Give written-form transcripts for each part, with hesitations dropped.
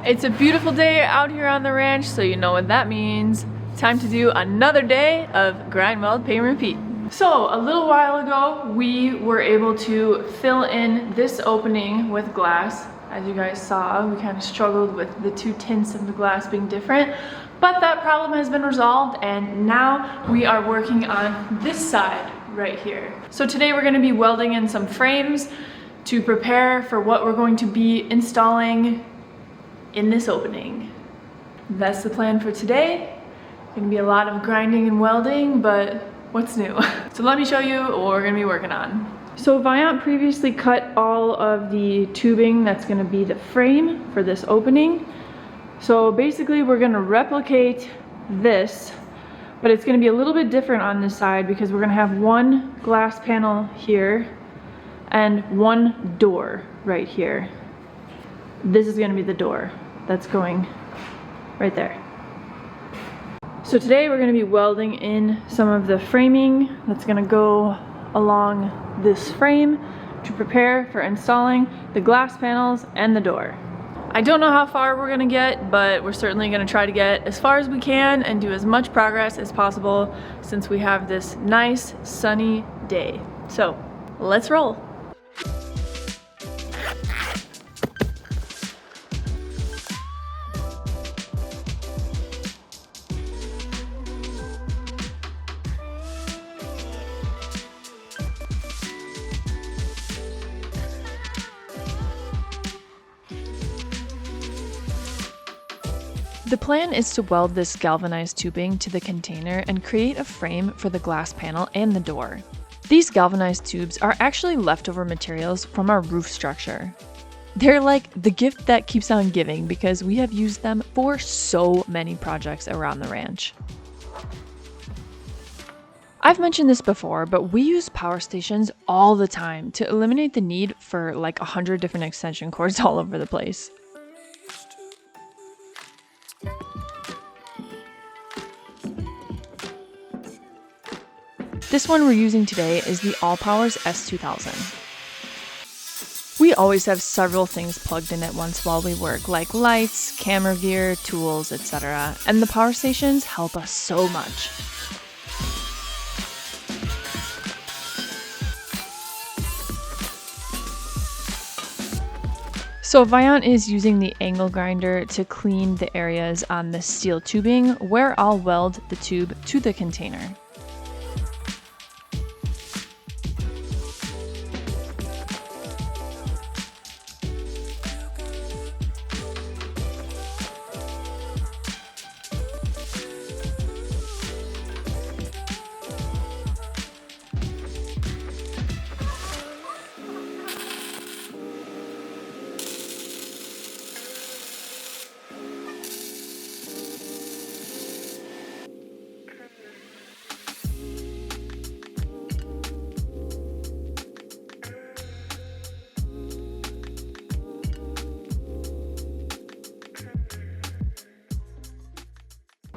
It's a beautiful day out here on the ranch, so you know what that means. Time to do another day of grind, weld, paint, repeat. So a little while ago, we were able to fill in this opening with glass. As you guys saw, we kind of struggled with the two tints of the glass being different, but that problem has been resolved, and now we are working on this side right here. So today we're going to be welding in some frames to prepare for what we're going to be installing in this opening. That's the plan for today. Gonna be a lot of grinding and welding, but what's new? So let me show you what we're gonna be working on. So Viant previously cut all of the tubing that's gonna be the frame for this opening. So basically we're gonna replicate this, but it's gonna be a little bit different on this side because we're gonna have one glass panel here and one door right here. This is gonna be the door that's going right there. So today we're going to be welding in some of the framing that's going to go along this frame to prepare for installing the glass panels and the door. I don't know how far we're going to get, but we're certainly going to try to get as far as we can and do as much progress as possible since we have this nice sunny day. So let's roll. The plan is to weld this galvanized tubing to the container and create a frame for the glass panel and the door. These galvanized tubes are actually leftover materials from our roof structure. They're like the gift that keeps on giving because we have used them for so many projects around the ranch. I've mentioned this before, but we use power stations all the time to eliminate the need for like 100 different extension cords all over the place. This one we're using today is the ALLPOWERS S2000. We always have several things plugged in at once while we work, like lights, camera gear, tools, etc. And the power stations help us so much. So Viant is using the angle grinder to clean the areas on the steel tubing where I'll weld the tube to the container.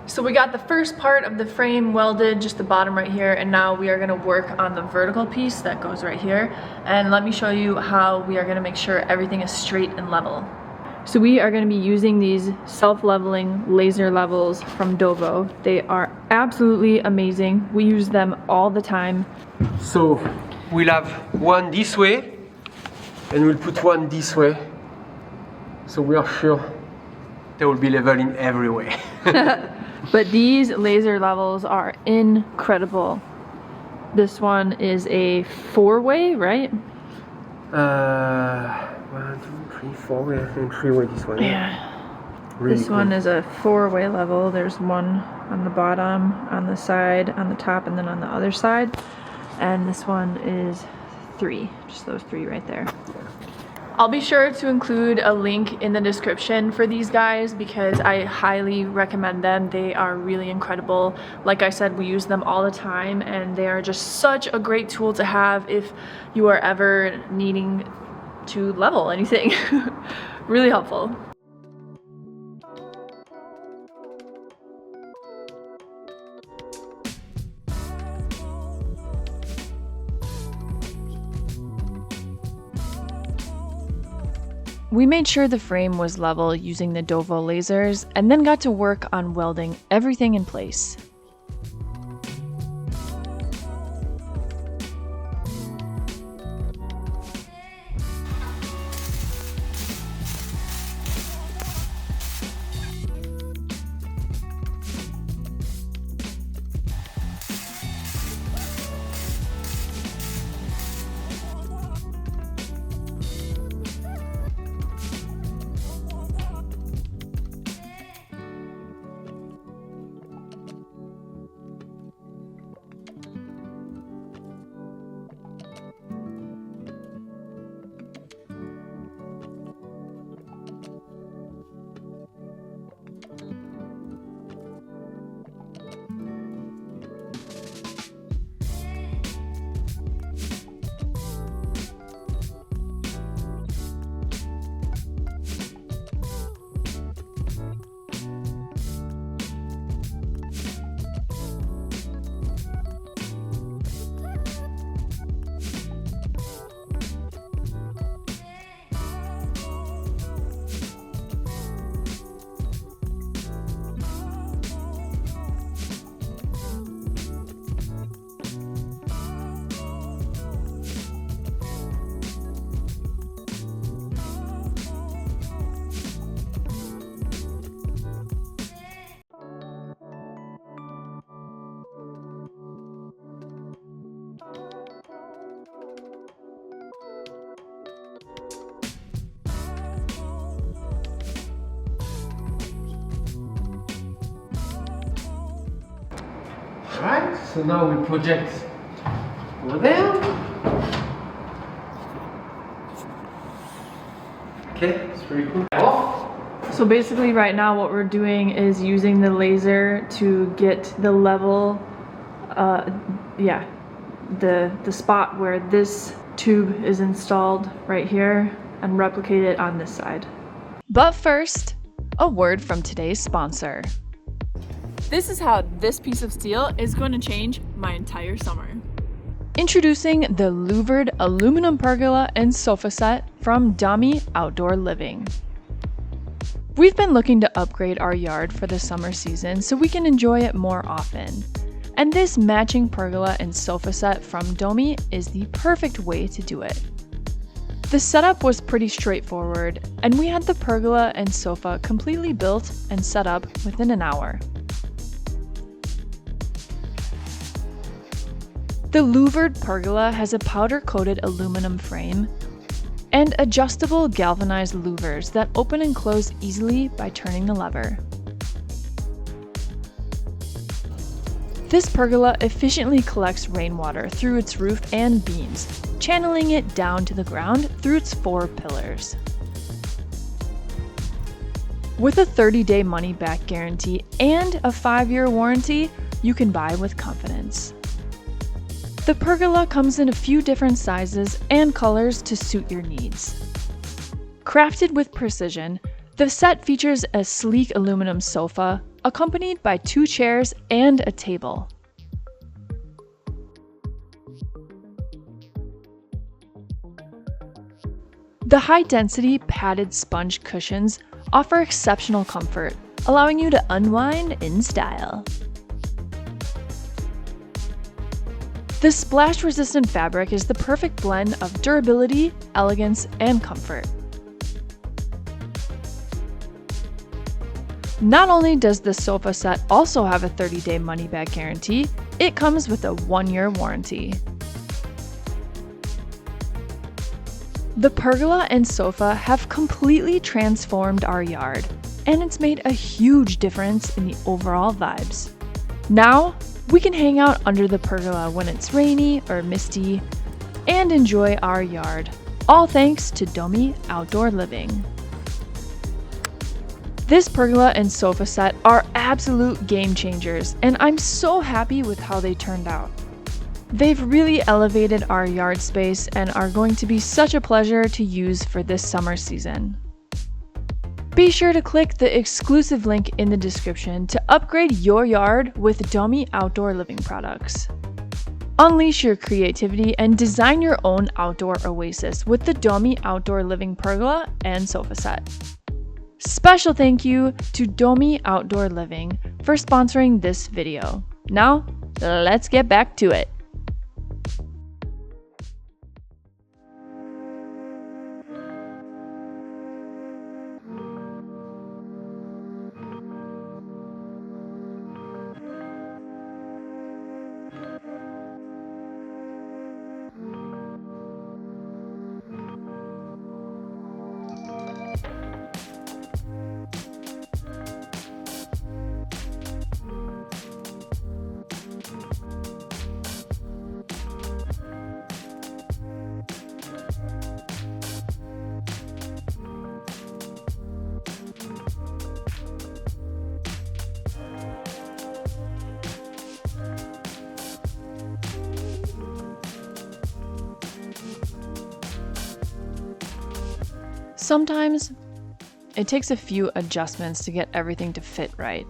So we got the first part of the frame welded, just the bottom right here, and now we are gonna work on the vertical piece that goes right here. And let me show you how we are gonna make sure everything is straight and level. So we are gonna be using these self-leveling laser levels from DOVOH. They are absolutely amazing. We use them all the time. So we'll have one this way, and we'll put one this way. So we are sure they will be leveling every way. But these laser levels are incredible. This one is a 4-way, right? 1, 2, 3, 4 way. I think 3-way this one. Yeah. Really This cool. one is a 4-way level. There's one on the bottom, on the side, on the top, and then on the other side. And this one is 3. Just those 3 right there. I'll be sure to include a link in the description for these guys because I highly recommend them. They are really incredible. Like I said, we use them all the time and they are just such a great tool to have if you are ever needing to level anything. Really helpful. We made sure the frame was level using the DOVOH lasers and then got to work on welding everything in place. Alright, so now we project over there. Okay, it's pretty cool. Off. So basically right now what we're doing is using the laser to get the level, the spot where this tube is installed right here and replicate it on this side. But first, a word from today's sponsor. This is how this piece of steel is going to change my entire summer. Introducing the louvered aluminum pergola and sofa set from Domi Outdoor Living. We've been looking to upgrade our yard for the summer season so we can enjoy it more often. And this matching pergola and sofa set from Domi is the perfect way to do it. The setup was pretty straightforward, and we had the pergola and sofa completely built and set up within an hour. The louvered pergola has a powder-coated aluminum frame and adjustable galvanized louvers that open and close easily by turning the lever. This pergola efficiently collects rainwater through its roof and beams, channeling it down to the ground through its 4 pillars. With a 30-day money-back guarantee and a 5-year warranty, you can buy with confidence. The pergola comes in a few different sizes and colors to suit your needs. Crafted with precision, the set features a sleek aluminum sofa, accompanied by 2 chairs and a table. The high-density padded sponge cushions offer exceptional comfort, allowing you to unwind in style. The splash-resistant fabric is the perfect blend of durability, elegance, and comfort. Not only does the sofa set also have a 30-day money-back guarantee, it comes with a 1-year warranty. The pergola and sofa have completely transformed our yard, and it's made a huge difference in the overall vibes. Now, we can hang out under the pergola when it's rainy or misty and enjoy our yard, all thanks to Domi Outdoor Living. This pergola and sofa set are absolute game changers, and I'm so happy with how they turned out. They've really elevated our yard space and are going to be such a pleasure to use for this summer season. Be sure to click the exclusive link in the description to upgrade your yard with Domi Outdoor Living products. Unleash your creativity and design your own outdoor oasis with the Domi Outdoor Living pergola and sofa set. Special thank you to Domi Outdoor Living for sponsoring this video. Now, let's get back to it. Sometimes it takes a few adjustments to get everything to fit right.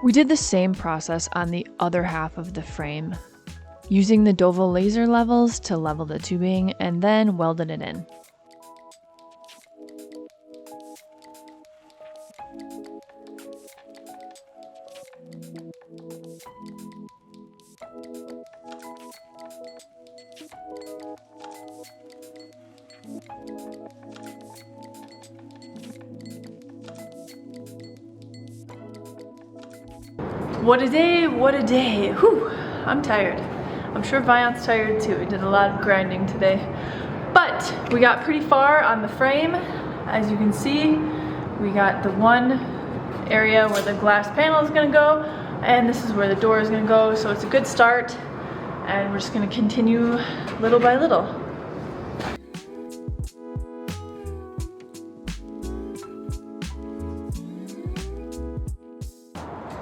We did the same process on the other half of the frame, using the DOVOH laser levels to level the tubing and then welded it in. What a day, what a day. Whew, I'm tired. I'm sure Viant's tired too. We did a lot of grinding today. But we got pretty far on the frame. As you can see, we got the one area where the glass panel is gonna go, and this is where the door is gonna go, so it's a good start. And we're just gonna continue little by little.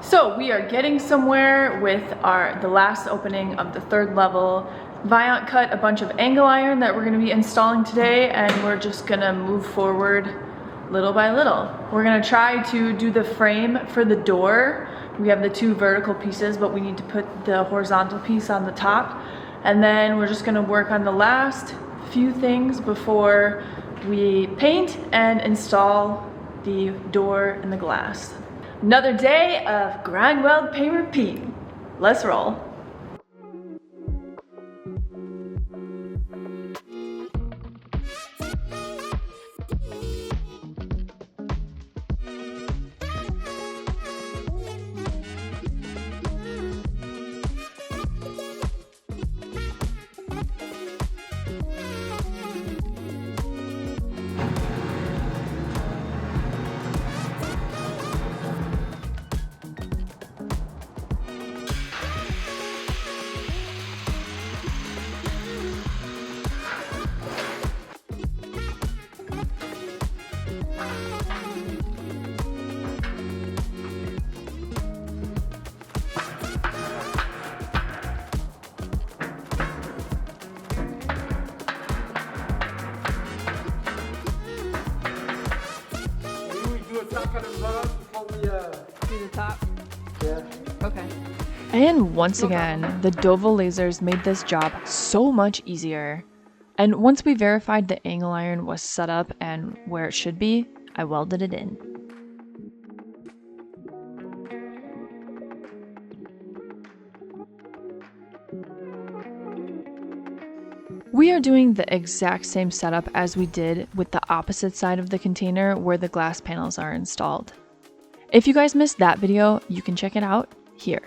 So we are getting somewhere with the last opening of the third level. Viant cut a bunch of angle iron that we're gonna be installing today, and we're just gonna move forward little by little. We're gonna try to do the frame for the door. We have the two vertical pieces, but we need to put the horizontal piece on the top. And then we're just gonna work on the last few things before we paint and install the door and the glass. Another day of grind, weld, paint, repeat. Let's roll. top? Yeah. Okay. And once again, the DOVOH lasers made this job so much easier. And once we verified the angle iron was set up and where it should be, I welded it in. We are doing the exact same setup as we did with the opposite side of the container where the glass panels are installed. If you guys missed that video, you can check it out here.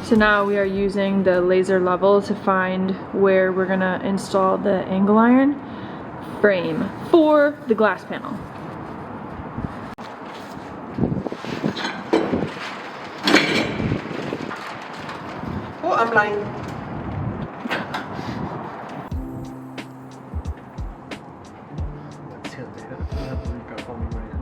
So now we are using the laser level to find where we're gonna install the angle iron frame for the glass panel. Oh, I'm lying. Let's see what they have to recap for me right now.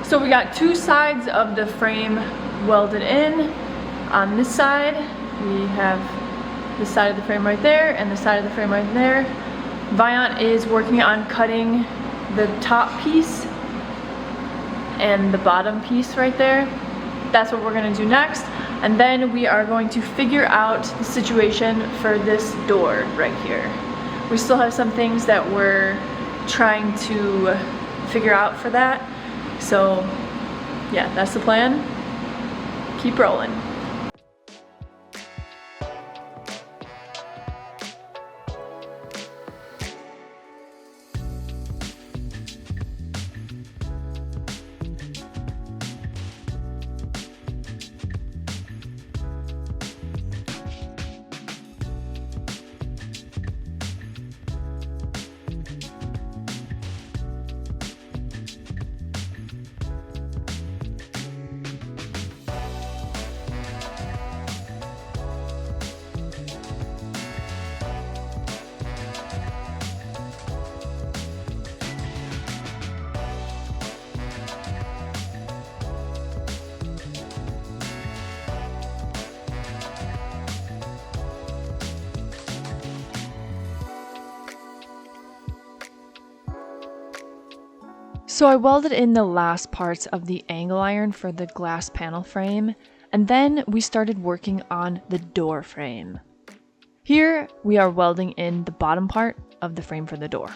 So we got two sides of the frame welded in. On this side, we have the side of the frame right there and the side of the frame right there. Viant is working on cutting the top piece and the bottom piece right there. that's what we're gonna do next. And then we are going to figure out the situation for this door right here. We still have some things that we're trying to figure out for that. So yeah, that's the plan. Keep rolling. So I welded in the last parts of the angle iron for the glass panel frame, and then we started working on the door frame. Here we are welding in the bottom part of the frame for the door.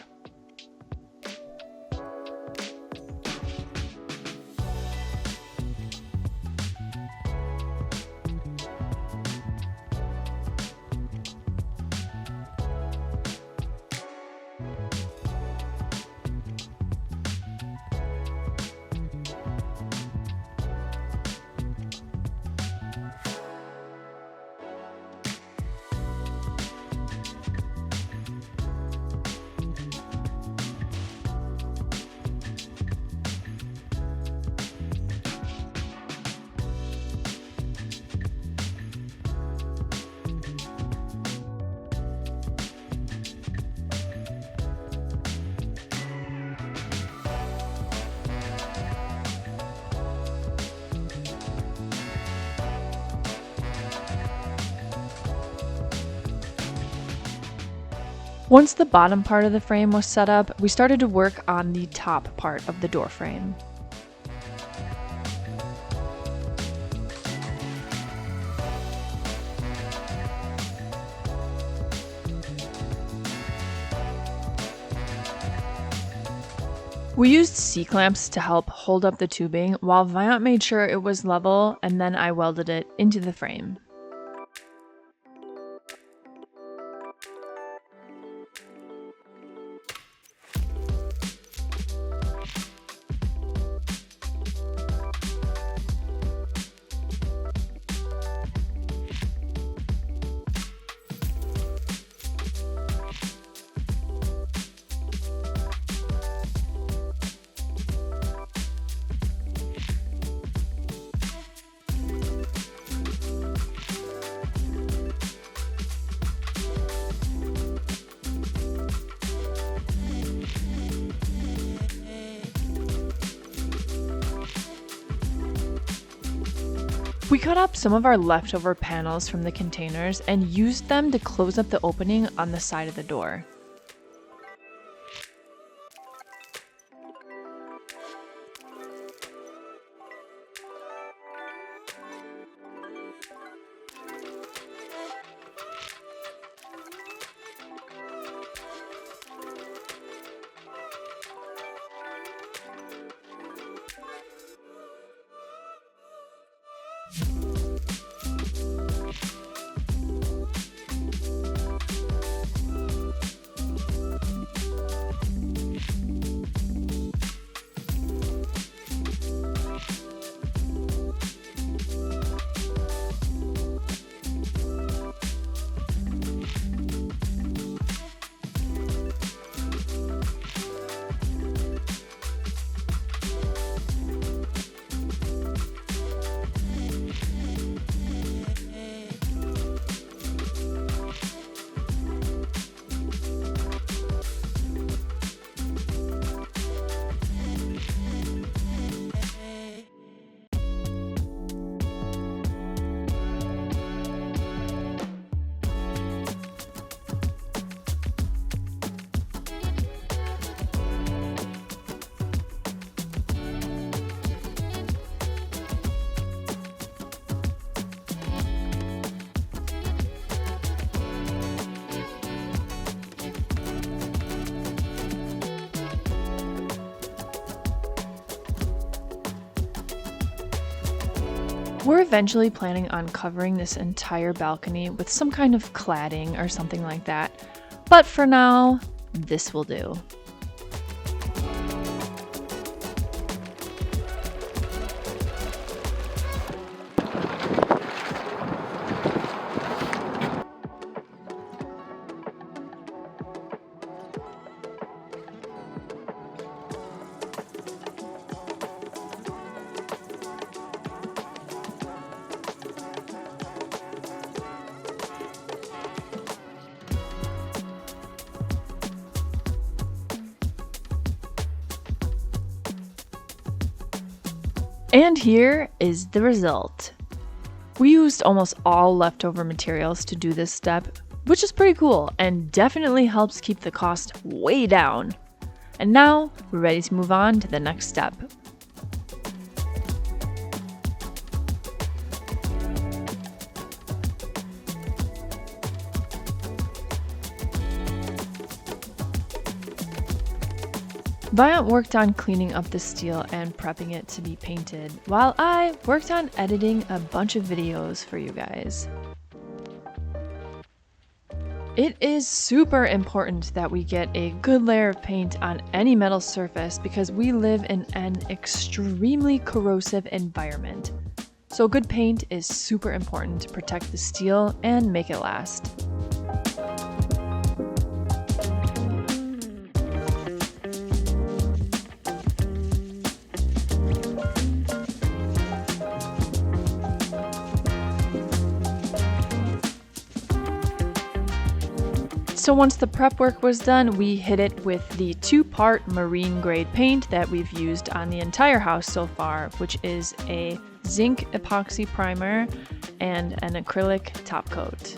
Once the bottom part of the frame was set up, we started to work on the top part of the door frame. We used C-clamps to help hold up the tubing while Viant made sure it was level, and then I welded it into the frame. We cut up some of our leftover panels from the containers and used them to close up the opening on the side of the door. We're eventually planning on covering this entire balcony with some kind of cladding or something like that, but for now, this will do. And here is the result. We used almost all leftover materials to do this step, which is pretty cool and definitely helps keep the cost way down. And now we're ready to move on to the next step. Viant worked on cleaning up the steel and prepping it to be painted, while I worked on editing a bunch of videos for you guys. It is super important that we get a good layer of paint on any metal surface because we live in an extremely corrosive environment. So good paint is super important to protect the steel and make it last. So once the prep work was done, we hit it with the 2-part marine grade paint that we've used on the entire house so far, which is a zinc epoxy primer and an acrylic top coat.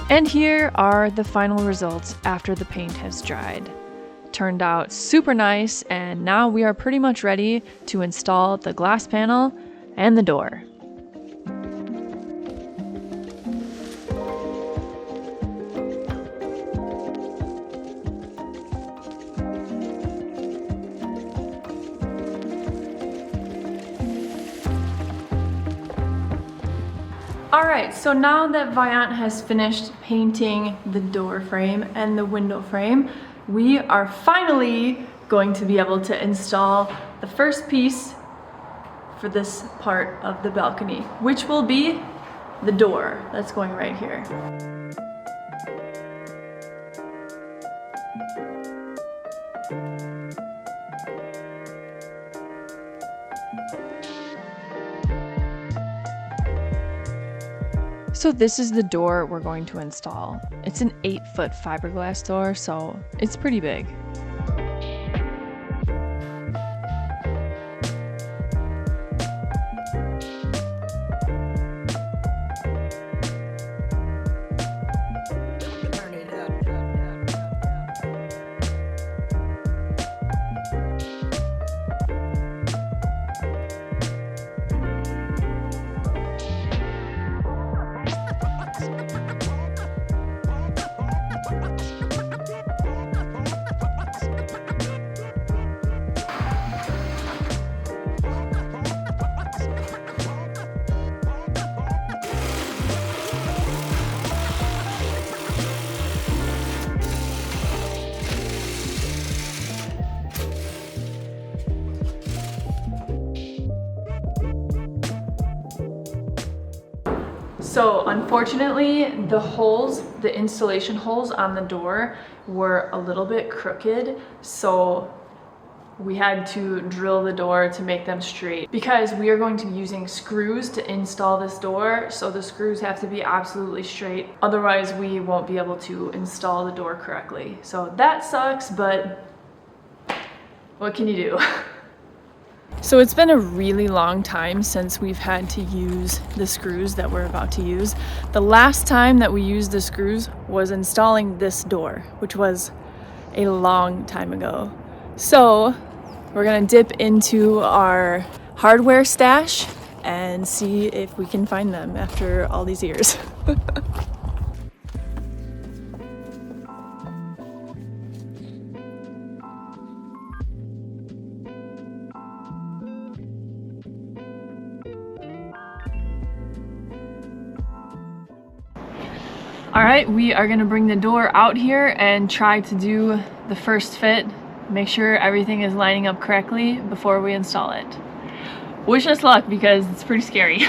And here are the final results after the paint has dried. Turned out super nice, and now we are pretty much ready to install the glass panel and the door. Alright, so now that Viant has finished painting the door frame and the window frame, we are finally going to be able to install the first piece for this part of the balcony, which will be the door that's going right here. So this is the door we're going to install. It's an 8-foot fiberglass door, so it's pretty big. So unfortunately, the installation holes on the door were a little bit crooked, so we had to drill the door to make them straight because we are going to be using screws to install this door, so the screws have to be absolutely straight, otherwise we won't be able to install the door correctly. So that sucks, but what can you do? So it's been a really long time since we've had to use the screws that we're about to use. The last time that we used the screws was installing this door, which was a long time ago. So we're gonna dip into our hardware stash and see if we can find them after all these years. All right, we are gonna bring the door out here and try to do the first fit, make sure everything is lining up correctly before we install it. Wish us luck because it's pretty scary.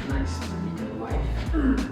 Nice to meet your wife.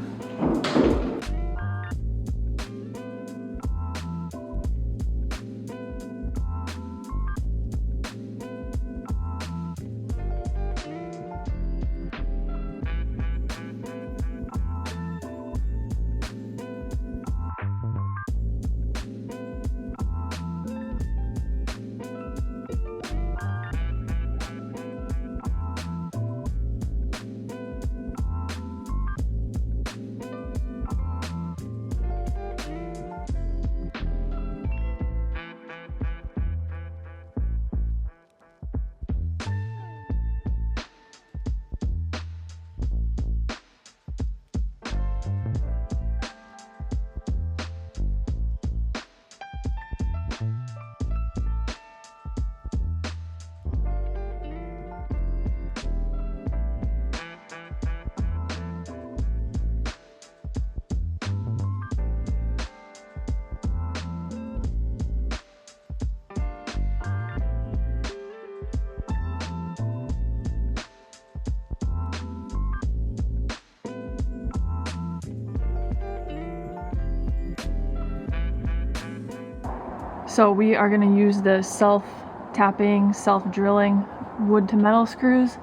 So we are gonna use the self-tapping, self-drilling wood to metal screws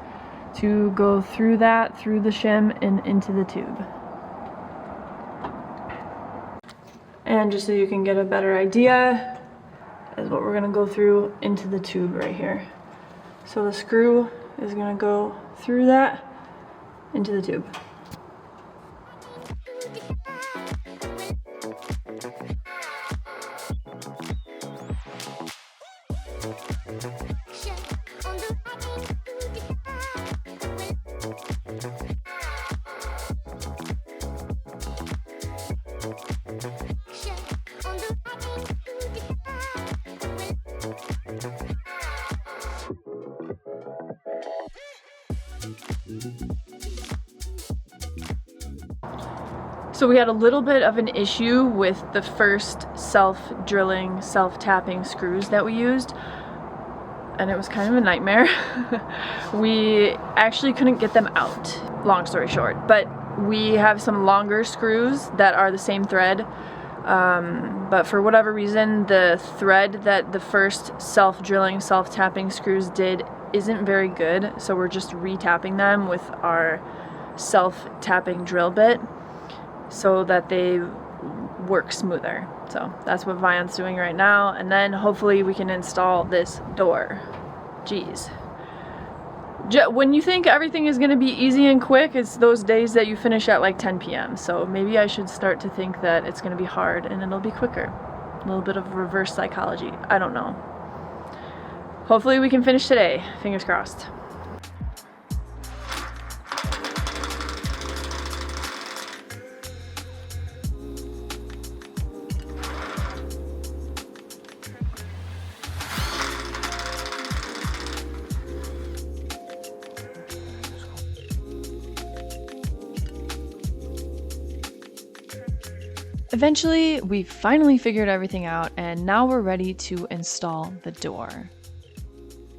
to go through that, through the shim and into the tube. And just so you can get a better idea, is what we're gonna go through into the tube right here. So the screw is gonna go through that into the tube. So we had a little bit of an issue with the first self-drilling, self-tapping screws that we used, and it was kind of a nightmare. We actually couldn't get them out, long story short, but we have some longer screws that are the same thread, but for whatever reason the thread that the first self-drilling, self-tapping screws did isn't very good, so we're just re-tapping them with our self-tapping drill bit so that they work smoother. So that's what Vion's doing right now, and then hopefully we can install this door. Jeez. When you think everything is gonna be easy and quick, it's those days that you finish at like 10 p.m. So maybe I should start to think that it's gonna be hard and it'll be quicker. A little bit of reverse psychology, I don't know. Hopefully we can finish today, fingers crossed. Eventually, we finally figured everything out, and now we're ready to install the door.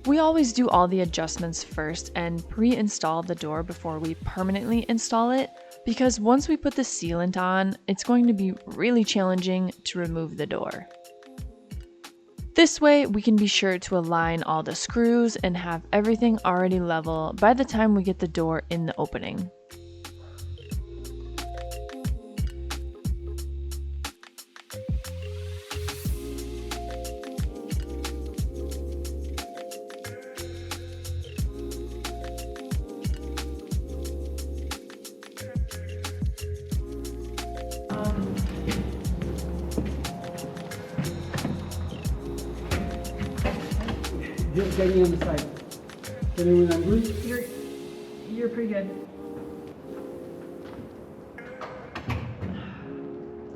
We always do all the adjustments first and pre-install the door before we permanently install it, because once we put the sealant on, it's going to be really challenging to remove the door. This way we can be sure to align all the screws and have everything already level by the time we get the door in the opening. Just getting on the side. Tell me when I'm good. You're pretty good.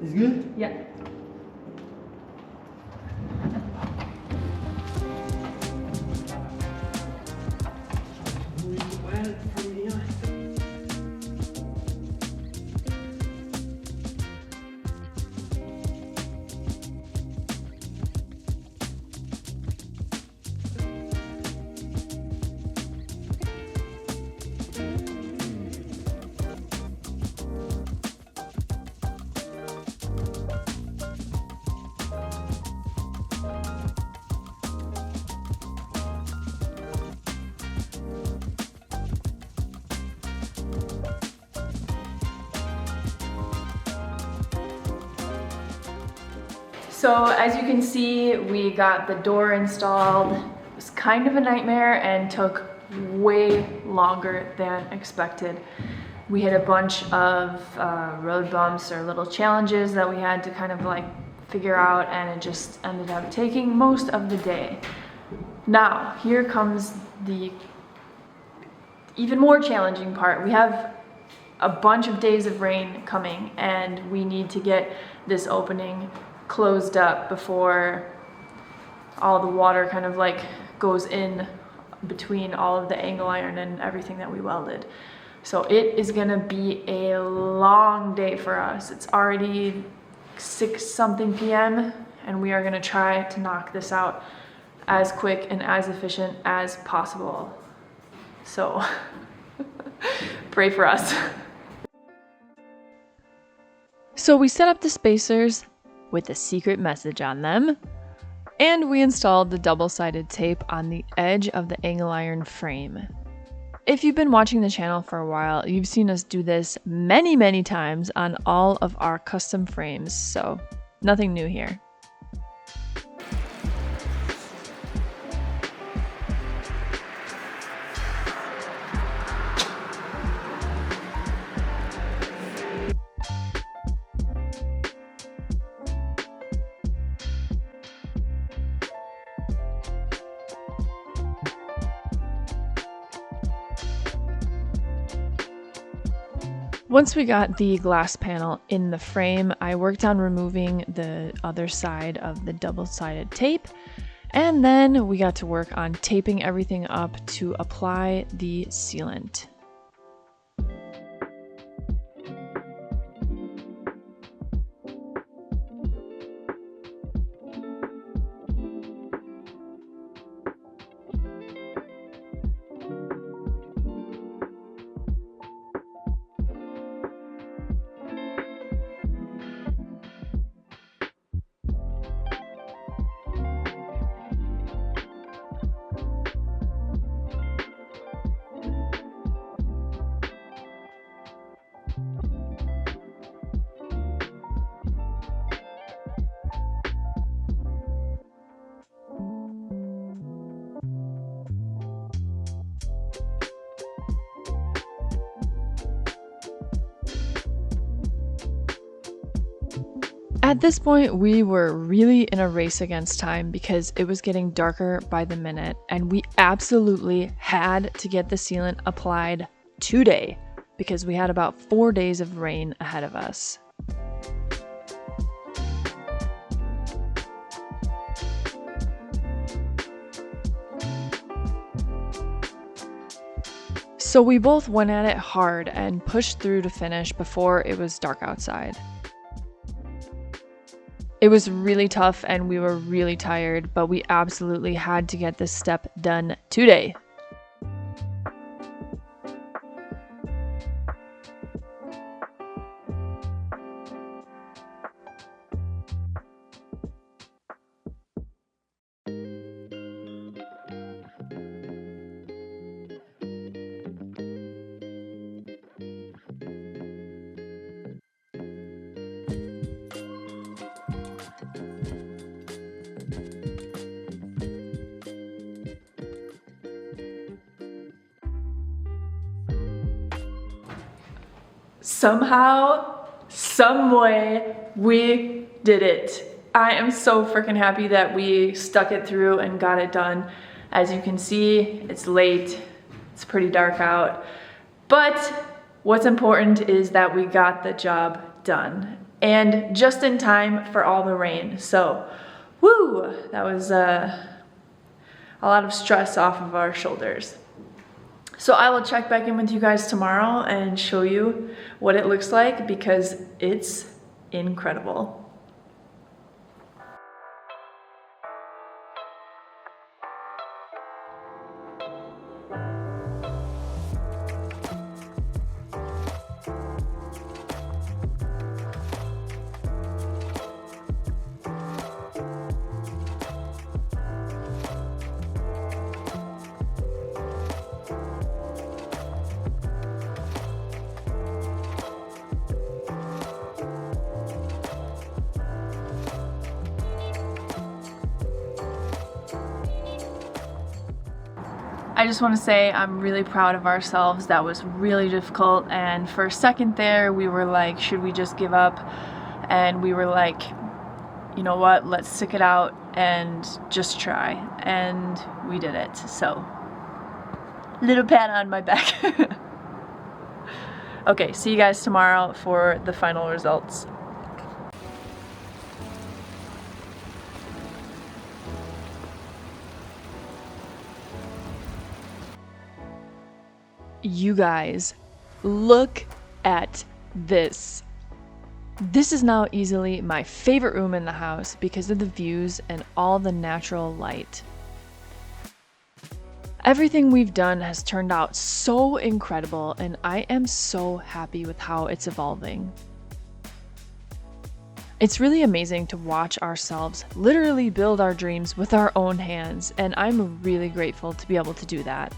It's good? Yeah. Well, from here. So as you can see, we got the door installed. It was kind of a nightmare and took way longer than expected. We had a bunch of road bumps or little challenges that we had to kind of like figure out, and it just ended up taking most of the day. Now, here comes the even more challenging part. We have a bunch of days of rain coming, and we need to get this opening closed up before all the water kind of like goes in between all of the angle iron and everything that we welded. So it is gonna be a long day for us. It's already 6 something p.m. and we are gonna try to knock this out as quick and as efficient as possible. So pray for us. So we set up the spacers with a secret message on them, and we installed the double-sided tape on the edge of the angle iron frame. If you've been watching the channel for a while, you've seen us do this many times on all of our custom frames, so nothing new here. Once we got the glass panel in the frame, I worked on removing the other side of the double-sided tape, and then we got to work on taping everything up to apply the sealant. At this point, we were really in a race against time because it was getting darker by the minute, and we absolutely had to get the sealant applied today because we had about 4 days of rain ahead of us. So we both went at it hard and pushed through to finish before it was dark outside. It was really tough and we were really tired, but we absolutely had to get this step done today. somehow, some way, we did it. I am so freaking happy that we stuck it through and got it done. As you can see, it's late, it's pretty dark out, but what's important is that we got the job done, and just in time for all the rain. So, woo, that was a lot of stress off of our shoulders. So I will check back in with you guys tomorrow and show you what it looks like, because it's incredible. I just want to say I'm really proud of ourselves. That was really difficult, and for a second there we were like, should we just give up? And we were like, you know what, let's stick it out and just try, and we did it. So, little pat on my back. Okay, see you guys tomorrow for the final results. You guys, look at this. This is now easily my favorite room in the house because of the views and all the natural light. Everything we've done has turned out so incredible, and I am so happy with how it's evolving. It's really amazing to watch ourselves literally build our dreams with our own hands, and I'm really grateful to be able to do that.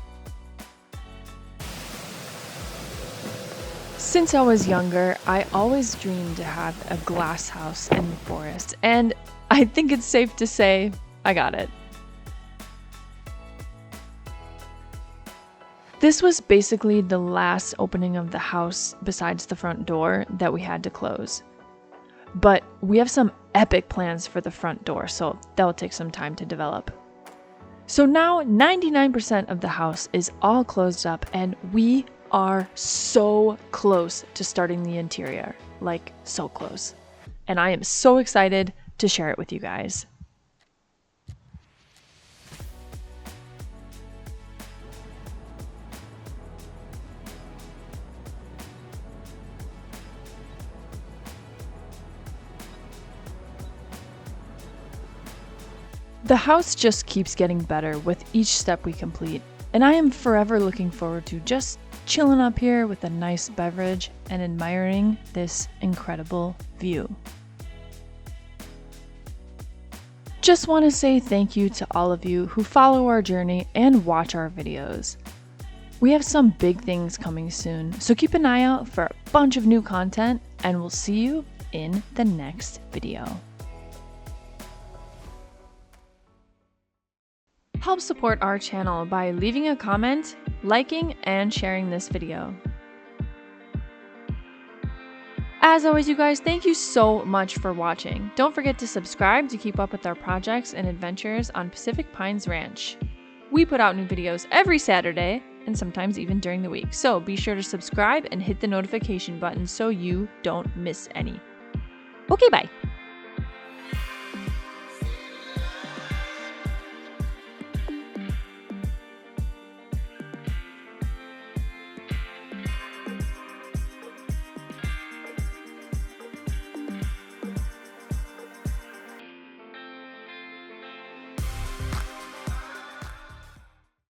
Since I was younger, I always dreamed to have a glass house in the forest, and I think it's safe to say I got it. This was basically the last opening of the house besides the front door that we had to close. But we have some epic plans for the front door, so that will take some time to develop. So now 99% of the house is all closed up, and we are so close to starting the interior, like so close. And I am so excited to share it with you guys. The house just keeps getting better with each step we complete, and I am forever looking forward to just chilling up here with a nice beverage and admiring this incredible view. Just want to say thank you to all of you who follow our journey and watch our videos. We have some big things coming soon, so keep an eye out for a bunch of new content, and we'll see you in the next video. Help support our channel by leaving a comment, liking, and sharing this video. As always, you guys, thank you so much for watching. Don't forget to subscribe to keep up with our projects and adventures on Pacific Pines Ranch. We put out new videos every Saturday, and sometimes even during the week, so be sure to subscribe and hit the notification button so you don't miss any. Okay, bye!